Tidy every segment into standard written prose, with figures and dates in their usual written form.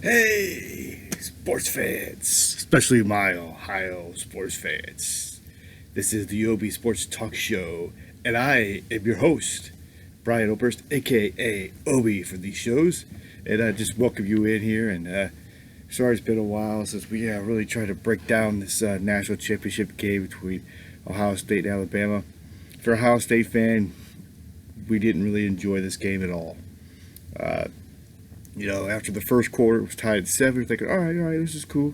Hey, sports fans, especially my Ohio sports fans. This is the Obi Sports Talk Show, and I am your host, Brian Oberst, aka Obi, for these shows. And I just welcome you in here. And sorry it's been a while since we really tried to break down this national championship game between Ohio State and Alabama. For a Ohio State fan, we didn't really enjoy this game at all. Uh, after the first quarter, it was tied at 7. We're thinking, all right, this is cool.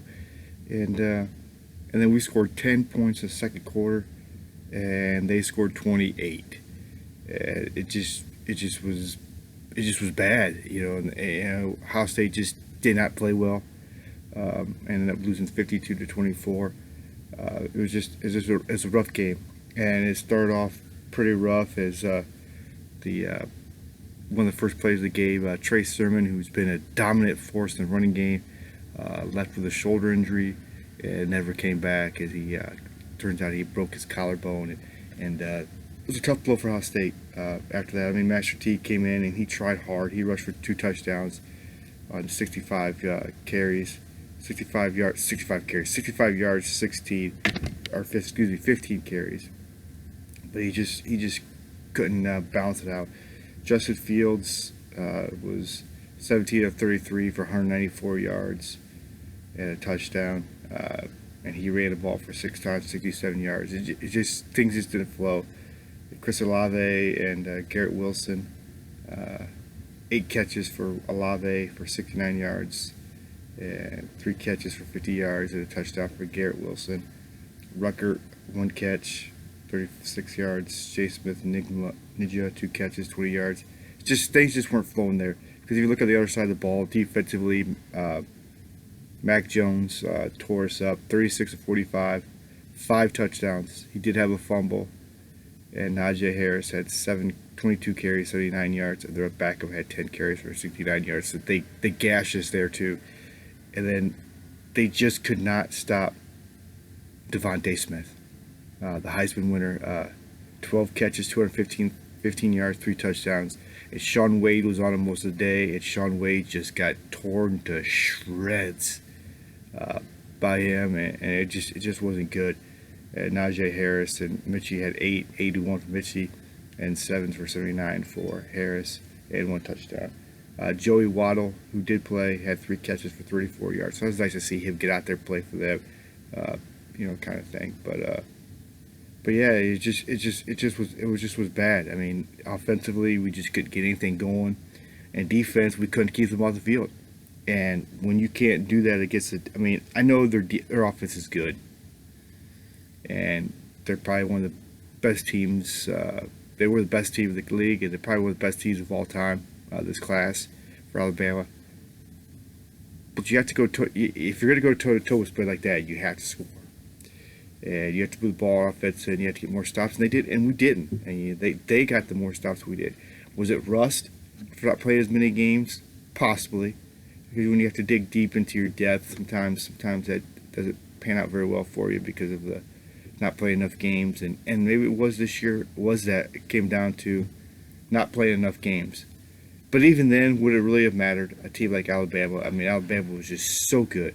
And then we scored 10 points in the second quarter, and they scored 28. It just was bad, and Ohio State just did not play well. Ended up losing 52-24. It's a rough game, and it started off pretty rough as the one of the first plays of the game, Trey Sermon, who's been a dominant force in the running game, left with a shoulder injury and never came back as he turns out he broke his collarbone. And it was a tough blow for Ohio State after that. I mean, Master T came in and he tried hard. He rushed for 2 touchdowns on 65 carries, 65 yards, 15 carries. But he just couldn't balance it out. Justin Fields was 17 of 33 for 194 yards and a touchdown, and he ran the ball for 6 times, 67 yards. Things just didn't flow. Chris Olave and Garrett Wilson, 8 catches for Olave for 69 yards, and 3 catches for 50 yards and a touchdown for Garrett Wilson. Ruckert, 1 catch, 36 yards. Jay Smith Ninja, 2 catches, 20 yards. Things just weren't flowing there. Because if you look at the other side of the ball, defensively, Mac Jones tore us up, 36 of 45, 5 touchdowns. He did have a fumble. And Najee Harris had 22 carries, 79 yards. And their backup had 10 carries for 69 yards. So they gashed us there too. And then they just could not stop Devontae Smith, the Heisman winner. 12 catches, 15 yards, 3 touchdowns. And Shaun Wade was on him most of the day, and Shaun Wade just got torn to shreds by him, and it just wasn't good. And Najee Harris and Mitchie had 81 for Mitchie, and 7 for 79 for Harris, and 1 touchdown. Joey Waddle, who did play, had 3 catches for 34 yards. So it was nice to see him get out there and play for them, kind of thing. But yeah, it just was bad. I mean, offensively, we just couldn't get anything going, and defense, we couldn't keep them off the field. And when you can't do that against I mean, I know their offense is good, and they're probably one of the best teams. They were the best team of the league, and they're probably one of the best teams of all time. This class for Alabama. But you have to if you're going to go toe to toe with spread like that, you have to score. And you have to move the ball offense, and you have to get more stops, and they did, and we didn't. And they got the more stops we did. Was it rust for not playing as many games? Possibly, because when you have to dig deep into your depth, sometimes that doesn't pan out very well for you because of the not playing enough games. And maybe it was this year. It came down to not playing enough games. But even then, would it really have mattered? A team like Alabama, I mean, Alabama was just so good.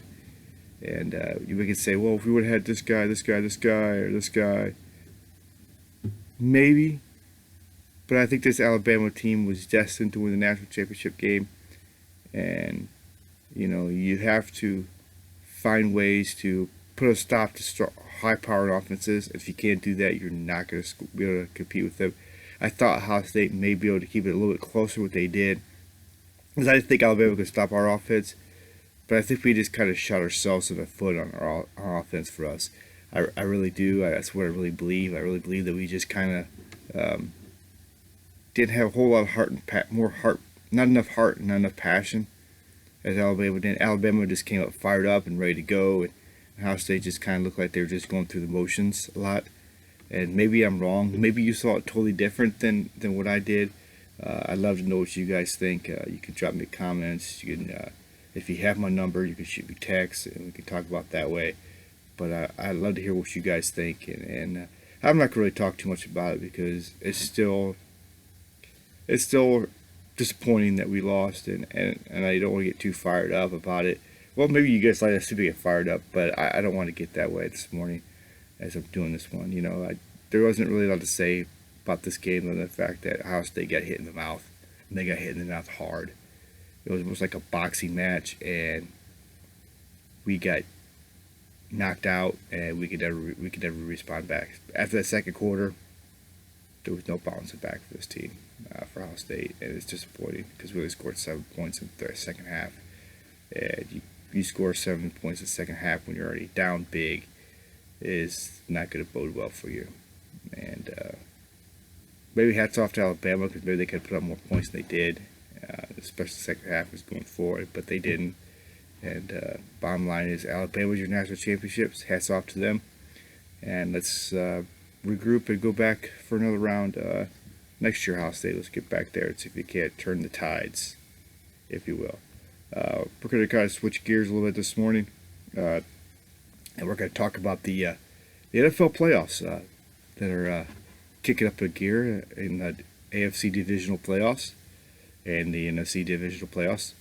And you could say, well, if we would have had this guy, or this guy, maybe. But I think this Alabama team was destined to win the national championship game. And, you have to find ways to put a stop to high-powered offenses. If you can't do that, you're not going to be able to compete with them. I thought Ohio State may be able to keep it a little bit closer to what they did. Because I didn't think Alabama could stop our offense. But I think we just kind of shot ourselves in the foot on our offense for us. I really do. That's what I really believe. I really believe that we just kind of didn't have a whole lot of heart and not enough heart and not enough passion as Alabama did. Alabama just came up fired up and ready to go. And Ohio State just kind of looked like they were just going through the motions a lot. And maybe I'm wrong. Maybe you saw it totally different than what I did. I'd love to know what you guys think. You can drop me comments. You can, if you have my number, you can shoot me text, and we can talk about that way. But I'd love to hear what you guys think. And I'm not going to really talk too much about it because it's still disappointing that we lost, and I don't want to get too fired up about it. Well, maybe you guys like us to get fired up, but I don't want to get that way this morning as I'm doing this one. There wasn't really a lot to say about this game other than the fact that Ohio State got hit in the mouth, and they got hit in the mouth hard. It was almost like a boxing match, and we got knocked out, and we could never respond back. After that second quarter, there was no bouncing back for this team, for Ohio State, and it's disappointing because we only scored 7 points in the second half, and you score 7 points in the second half when you're already down big is not going to bode well for you. And maybe hats off to Alabama because maybe they could put up more points than they did, especially the second half was going forward, but they didn't. And bottom line is Alabama's your national championships. Hats off to them. And let's regroup and go back for another round next year, Ohio State. Let's get back there and see if we can't turn the tides, if you will. We're going to kind of switch gears a little bit this morning. And we're going to talk about the NFL playoffs that are kicking up a gear in the AFC divisional playoffs and the NFC divisional playoffs.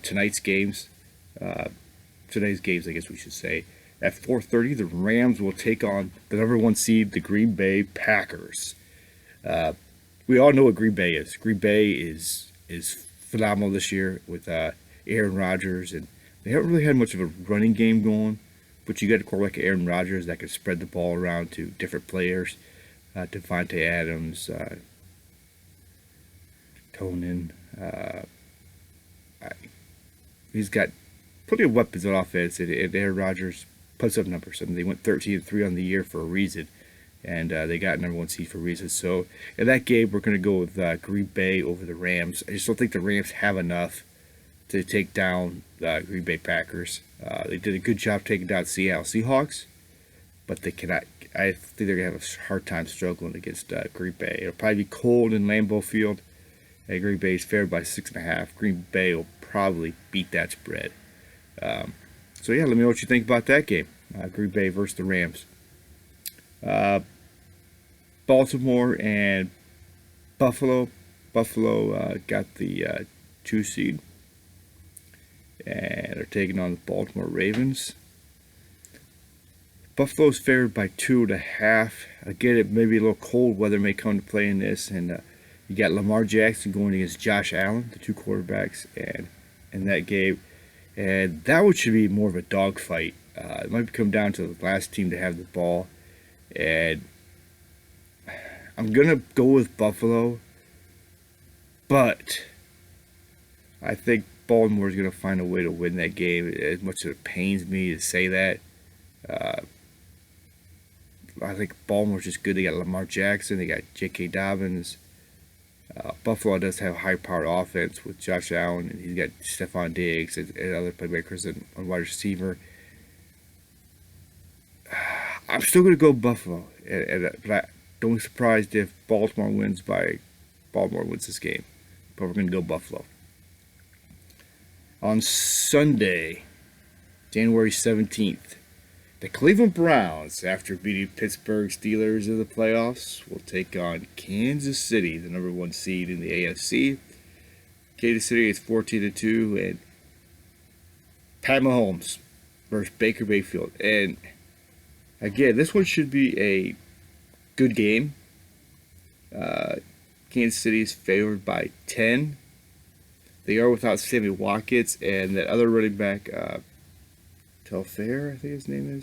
Today's games, I guess we should say. At 4:30, the Rams will take on the number 1 seed, the Green Bay Packers. We all know what Green Bay is. Green Bay is phenomenal this year with Aaron Rodgers, and they haven't really had much of a running game going. But you got a quarterback like Aaron Rodgers that can spread the ball around to different players. Devontae Adams, Conan. He's got plenty of weapons on offense, and Aaron Rodgers puts up numbers. I mean, they went 13-3 on the year for a reason, and they got number 1 seed for a reason. So in that game, we're going to go with Green Bay over the Rams. I just don't think the Rams have enough to take down the Green Bay Packers. They did a good job taking down Seattle Seahawks, but they cannot. I think they're going to have a hard time struggling against Green Bay. It'll probably be cold in Lambeau Field. And Green Bay is favored by 6.5. Green Bay will probably beat that spread. So yeah, let me know what you think about that game. Green Bay versus the Rams. Baltimore and Buffalo. Buffalo got the 2 seed and are taking on the Baltimore Ravens. Buffalo's favored by 2.5. Again, it may be a little cold weather may come to play in this, and you got Lamar Jackson going against Josh Allen, the 2 quarterbacks, and in that game. And that one should be more of a dogfight. It might come down to the last team to have the ball. And I'm going to go with Buffalo. But I think Baltimore is going to find a way to win that game. As much as it pains me to say that. I think Baltimore's just good. They got Lamar Jackson. They got J.K. Dobbins. Buffalo does have a high-powered offense with Josh Allen, and he's got Stephon Diggs and other playmakers on wide receiver. I'm still going to go Buffalo, but I don't be surprised if Baltimore wins this game. But we're going to go Buffalo. On Sunday, January 17th, the Cleveland Browns, after beating Pittsburgh Steelers in the playoffs, will take on Kansas City, the number 1 seed in the AFC. Kansas City is 14-2, and Pat Mahomes versus Baker Mayfield. And again, this one should be a good game. Kansas City is favored by 10. They are without Sammy Watkins, and that other running back, Telfair, I think his name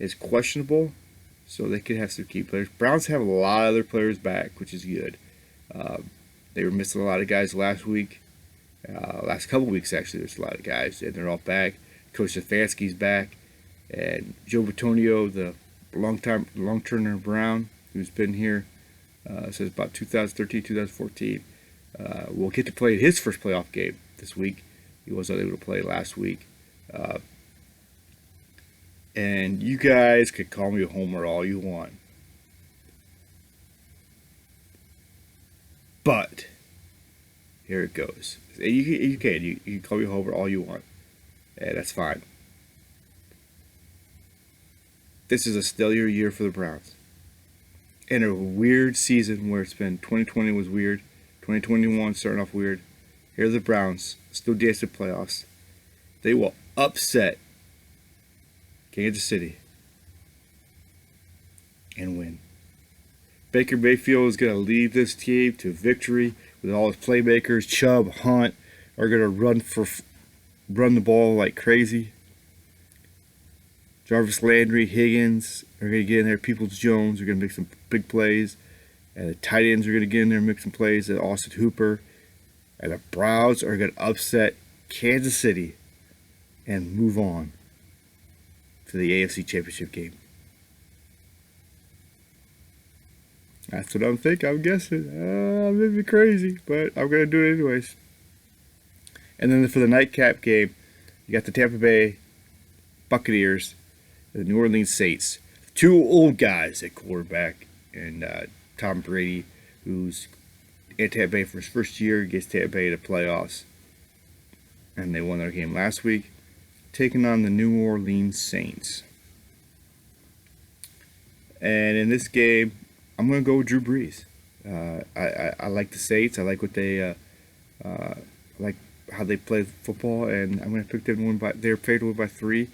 is questionable, so they could have some key players. Browns have a lot of other players back, which is good. They were missing a lot of guys last week. Last couple weeks, actually, there's a lot of guys, and they're all back. Coach Stefanski's back, and Joe Bitonio, the long-term Brown, who's been here since about 2013, 2014, will get to play his first playoff game this week. He was not able to play last week. And you guys could call me a homer all you want. But here it goes. You can call me a homer all you want. And that's fine. This is a stellar year for the Browns. In a weird season where it's been 2020 was weird. 2021 starting off weird. Here are the Browns, still dancing playoffs. They will upset Kansas City and win. Baker Mayfield is going to lead this team to victory with all his playmakers. Chubb, Hunt are going to run the ball like crazy. Jarvis Landry, Higgins are going to get in there. Peoples-Jones are going to make some big plays. And the tight ends are going to get in there and make some plays. And Austin Hooper. And the Browns are going to upset Kansas City and move on to the AFC Championship game. That's what I'm thinking. I'm guessing. Maybe crazy, but I'm going to do it anyways. And then for the nightcap game, you got the Tampa Bay Buccaneers and the New Orleans Saints. Two old guys at quarterback. And Tom Brady, who's at Tampa Bay for his first year, gets Tampa Bay to playoffs. And they won their game last week, taking on the New Orleans Saints. And in this game, I'm going to go with Drew Brees. I like the Saints. I like what they like how they play football, and I'm going to pick them to win by. They're favored to win by 3,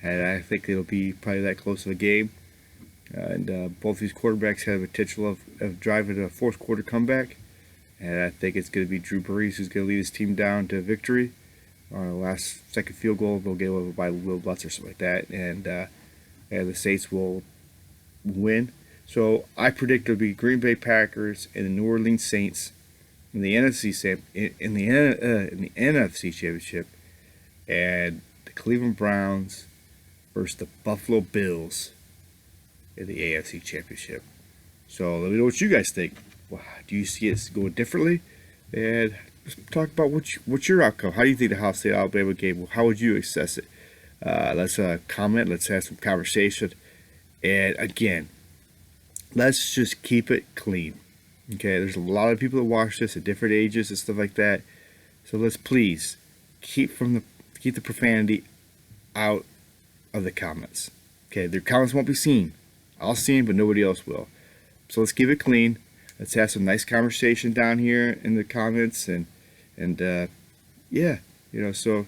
and I think it'll be probably that close of a game. And both these quarterbacks have the potential of driving a fourth quarter comeback, and I think it's going to be Drew Brees who's going to lead his team down to victory. On the last second field goal, they'll get over by Will Lutz or something like that, and the Saints will win. So I predict it'll be Green Bay Packers and the New Orleans Saints in the NFC Championship, and the Cleveland Browns versus the Buffalo Bills in the AFC Championship. So let me know what you guys think. Do you see it going differently? And let's talk about what's your outcome. How do you think the Ohio State Alabama game? How would you assess it? Let's comment. Let's have some conversation. And again, let's just keep it clean. Okay, there's a lot of people that watch this at different ages and stuff like that. So let's please keep the profanity out of the comments. Okay, their comments won't be seen. I'll see them, but nobody else will. So let's keep it clean. Let's have some nice conversation down here in the comments, and yeah, So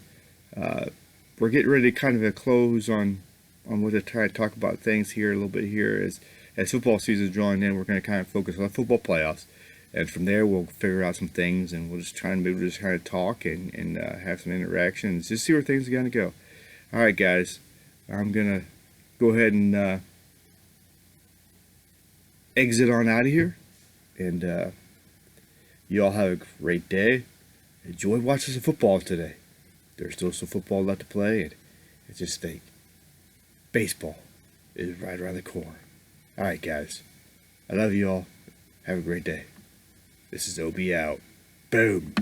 we're getting ready to kind of close on what to try to talk about things here a little bit here as football season is drawing in. We're going to kind of focus on the football playoffs, and from there we'll figure out some things, and we'll just try and maybe just kind of talk and have some interactions, just see where things are going to go. All right, guys, I'm gonna go ahead and exit on out of here, and you all have a great day. Enjoy watching some football today. There's still some football left to play, and just think, baseball is right around the corner. All right, guys. I love you all. Have a great day. This is OB out. Boom.